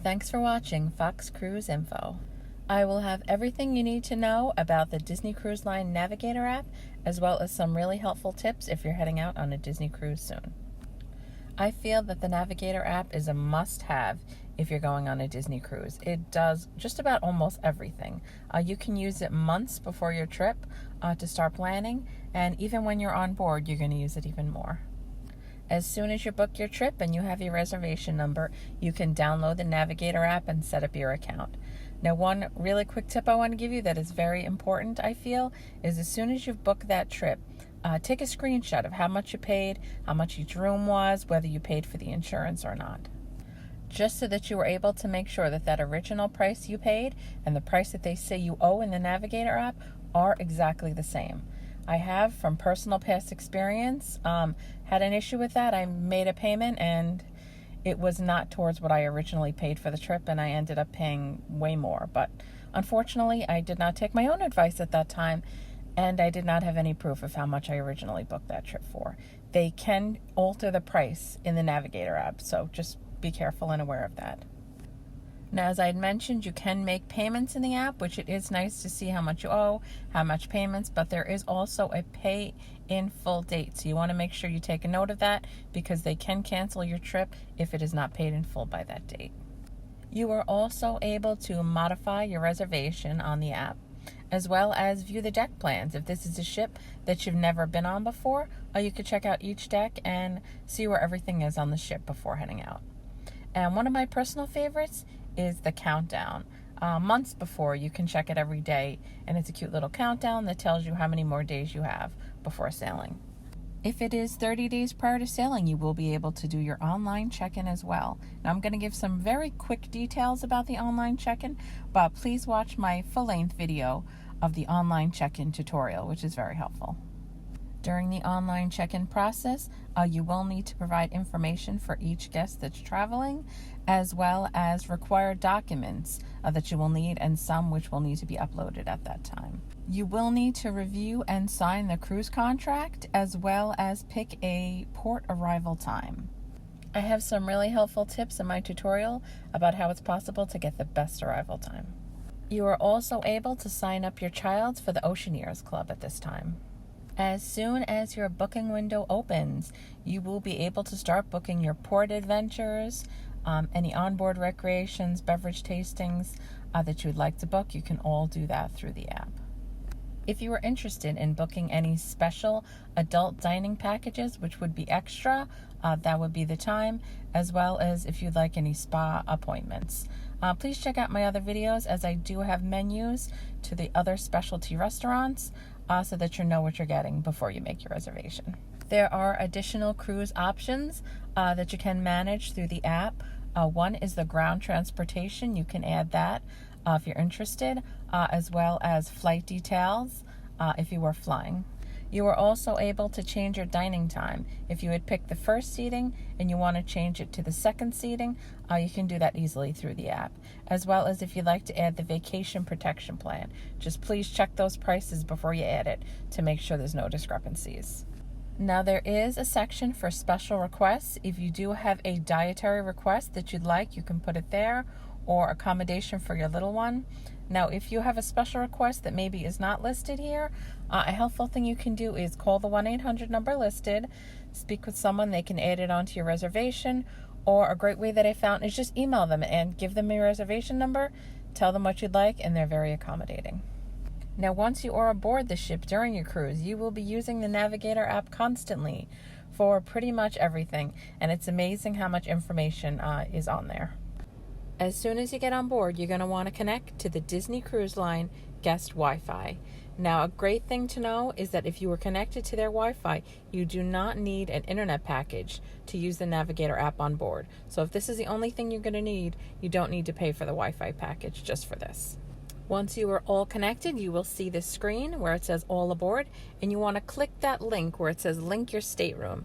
Thanks for watching Fox Cruise Info. I will have everything you need to know about the Disney Cruise Line Navigator app, as well as some really helpful tips if you're heading out on a Disney cruise soon. I feel that the Navigator app is a must-have if you're going on a Disney cruise. It does just about almost everything. You can use it months before your trip to start planning, and even when you're on board, you're going to use it even more. As soon as you book your trip and you have your reservation number, you can download the Navigator app and set up your account. Now, one really quick tip I want to give you that is very important, I feel, is as soon as you've booked that trip, take a screenshot of how much you paid, how much each room was, whether you paid for the insurance or not. Just so that you are able to make sure that that original price you paid and the price that they say you owe in the Navigator app are exactly the same. I have, from personal past experience, had an issue with that. I made a payment and it was not towards what I originally paid for the trip, and I ended up paying way more. But unfortunately, I did not take my own advice at that time, and I did not have any proof of how much I originally booked that trip for. They can alter the price in the Navigator app, so just be careful and aware of that. Now, as I had mentioned, you can make payments in the app, which it is nice to see how much you owe, how much payments, but there is also a pay in full date. So you want to make sure you take a note of that, because they can cancel your trip if it is not paid in full by that date. You are also able to modify your reservation on the app, as well as view the deck plans. If this is a ship that you've never been on before, you could check out each deck and see where everything is on the ship before heading out. And one of my personal favorites is the countdown. Months before, you can check it every day, and it's a cute little countdown that tells you how many more days you have before sailing. If it is 30 days prior to sailing, you will be able to do your online check-in as well. Now, I'm going to give some very quick details about the online check-in, but please watch my full-length video of the online check-in tutorial, which is very helpful. During the online check-in process, you will need to provide information for each guest that's traveling, as well as required documents that you will need, and some which will need to be uploaded at that time. You will need to review and sign the cruise contract, as well as pick a port arrival time. I have some really helpful tips in my tutorial about how it's possible to get the best arrival time. You are also able to sign up your child for the Oceaneers Club at this time. As soon as your booking window opens, you will be able to start booking your port adventures, any onboard recreations, beverage tastings that you would like to book. You can all do that through the app. If you are interested in booking any special adult dining packages, which would be extra, that would be the time, as well as if you'd like any spa appointments. Please check out my other videos, as I do have menus to the other specialty restaurants, so that you know what you're getting before you make your reservation. There are additional cruise options that you can manage through the app. One is the ground transportation. You can add that if you're interested, as well as flight details if you are flying. You are also able to change your dining time. If you had picked the first seating and you want to change it to the second seating, you can do that easily through the app, as well as if you'd like to add the vacation protection plan. Just please check those prices before you add it to make sure there's no discrepancies. Now, there is a section for special requests. If you do have a dietary request that you'd like, you can put it there, or accommodation for your little one. Now, if you have a special request that maybe is not listed here, a helpful thing you can do is call the 1-800 number listed, speak with someone, they can add it onto your reservation, or a great way that I found is just email them and give them your reservation number, tell them what you'd like, and they're very accommodating. Now, once you are aboard the ship during your cruise, you will be using the Navigator app constantly for pretty much everything, and it's amazing how much information is on there. As soon as you get on board, you're going to want to connect to the Disney Cruise Line guest Wi-Fi. Now, a great thing to know is that if you are connected to their Wi-Fi, you do not need an internet package to use the Navigator app on board. So if this is the only thing you're going to need, you don't need to pay for the Wi-Fi package just for this. Once you are all connected, you will see this screen where it says all aboard, and you want to click that link where it says link your stateroom.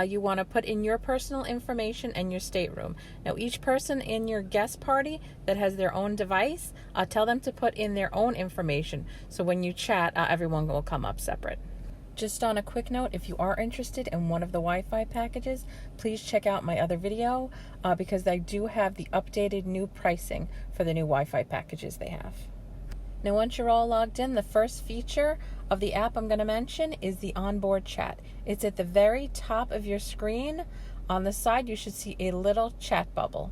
You want to put in your personal information and your stateroom. Now, each person in your guest party that has their own device, tell them to put in their own information. So when you chat, everyone will come up separate. Just on a quick note, if you are interested in one of the Wi-Fi packages, please check out my other video because I do have the updated new pricing for the new Wi-Fi packages they have. Now, once you're all logged in, the first feature of the app I'm going to mention is the onboard chat. It's at the very top of your screen. On the side, you should see a little chat bubble.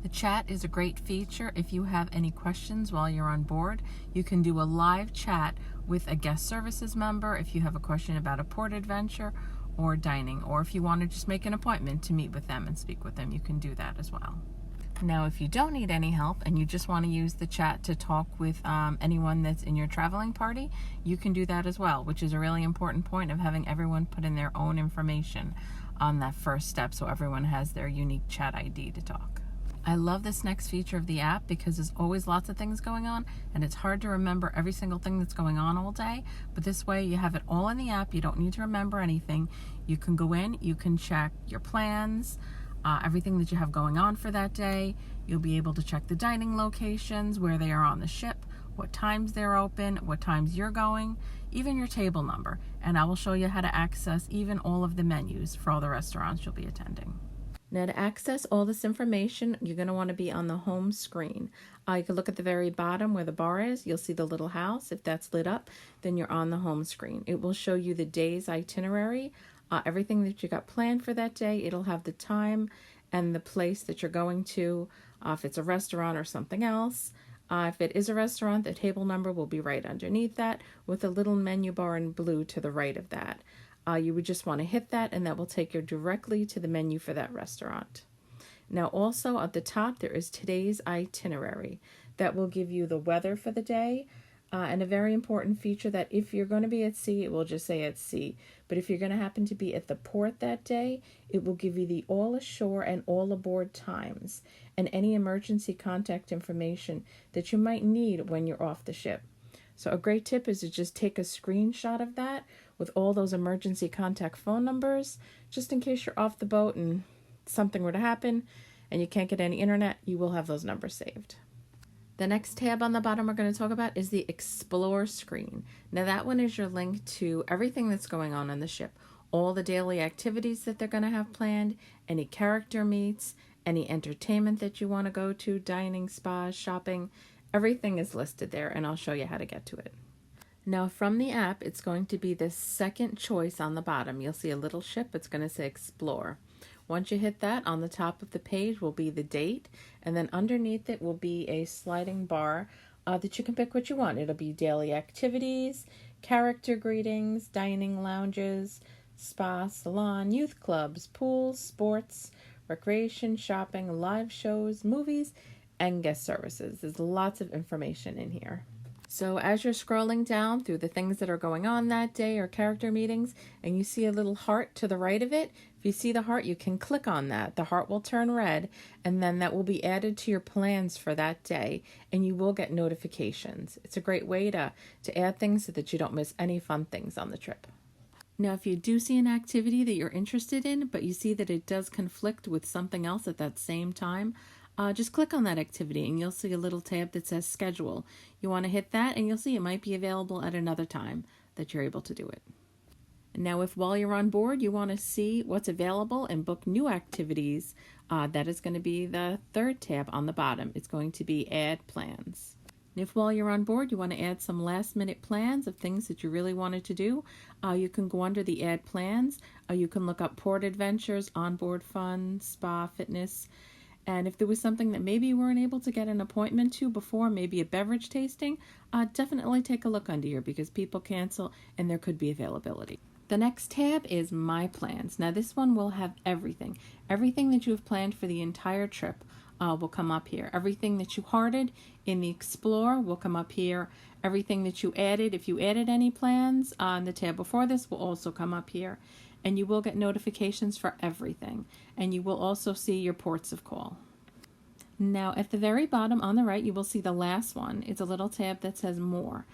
The chat is a great feature. If you have any questions while you're on board, you can do a live chat with a guest services member if you have a question about a port adventure or dining, or if you want to just make an appointment to meet with them and speak with them, you can do that as well. Now, if you don't need any help and you just want to use the chat to talk with anyone that's in your traveling party, you can do that as well, which is a really important point of having everyone put in their own information on that first step so everyone has their unique chat ID to talk. I love this next feature of the app because there's always lots of things going on and it's hard to remember every single thing that's going on all day, but this way you have it all in the app. You don't need to remember anything. You can go in, you can check your plans, everything that you have going on for that day. You'll be able to check the dining locations, where they are on the ship, what times they're open, what times you're going, even your table number. And I will show you how to access even all of the menus for all the restaurants you'll be attending. Now, to access all this information, you're going to want to be on the home screen. You can look at the very bottom where the bar is. You'll see the little house. If that's lit up, then you're on the home screen. It will show you the day's itinerary, everything that you got planned for that day. It'll have the time and the place that you're going to, if it's a restaurant or something else. If it is a restaurant, the table number will be right underneath that with a little menu bar in blue to the right of that. You would just want to hit that and that will take you directly to the menu for that restaurant. Now, also at the top, there is today's itinerary. That will give you the weather for the day, and a very important feature that if you're going to be at sea, it will just say at sea. But if you're going to happen to be at the port that day, it will give you the all ashore and all aboard times and any emergency contact information that you might need when you're off the ship. So a great tip is to just take a screenshot of that with all those emergency contact phone numbers, just in case you're off the boat and something were to happen and you can't get any internet, you will have those numbers saved. The next tab on the bottom we're going to talk about is the Explore screen. Now that one is your link to everything that's going on the ship, all the daily activities that they're going to have planned, any character meets, any entertainment that you want to go to, dining, spas, shopping, everything is listed there, and I'll show you how to get to it. Now from the app, it's going to be the second choice on the bottom. You'll see a little ship. It's going to say Explore. Once you hit that, on the top of the page will be the date, and then underneath it will be a sliding bar that you can pick what you want. It'll be daily activities, character greetings, dining lounges, spa, salon, youth clubs, pools, sports, recreation, shopping, live shows, movies, and guest services. There's lots of information in here. So as you're scrolling down through the things that are going on that day or character meetings, and you see a little heart to the right of it, if you see the heart, you can click on that. The heart will turn red, and then that will be added to your plans for that day, and you will get notifications. It's a great way to add things so that you don't miss any fun things on the trip. Now, if you do see an activity that you're interested in, but you see that it does conflict with something else at that same time, just click on that activity and you'll see a little tab that says schedule. You want to hit that and you'll see it might be available at another time that you're able to do it. Now, if while you're on board you want to see what's available and book new activities, that is going to be the third tab on the bottom. It's going to be Add Plans. And if while you're on board you want to add some last minute plans of things that you really wanted to do, you can go under the Add Plans. You can look up port adventures, onboard fun, spa, fitness. And if there was something that maybe you weren't able to get an appointment to before, maybe a beverage tasting, definitely take a look under here because people cancel and there could be availability. The next tab is My Plans. Now this one will have everything. Everything that you have planned for the entire trip will come up here. Everything that you hearted in the Explore will come up here. Everything that you added, if you added any plans on the tab before this, will also come up here. And you will get notifications for everything. And you will also see your ports of call. Now at the very bottom on the right, you will see the last one. It's a little tab that says More.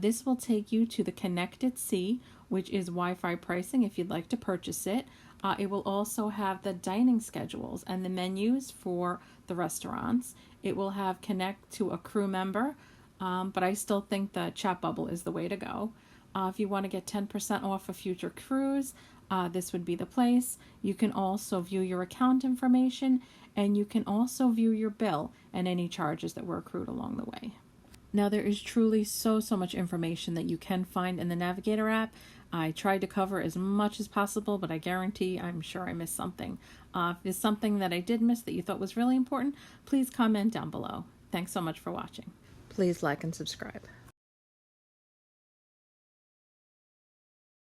This will take you to the Connect at Sea, which is Wi-Fi pricing if you'd like to purchase it. It will also have the dining schedules and the menus for the restaurants. It will have Connect to a crew member, but I still think the chat bubble is the way to go. If you want to get 10% off a future cruise, this would be the place. You can also view your account information, and you can also view your bill and any charges that were accrued along the way. Now, there is truly so much information that you can find in the Navigator app. I tried to cover as much as possible, but I guarantee I'm sure I missed something. If there's something that I did miss that you thought was really important, please comment down below. Thanks so much for watching. Please like and subscribe.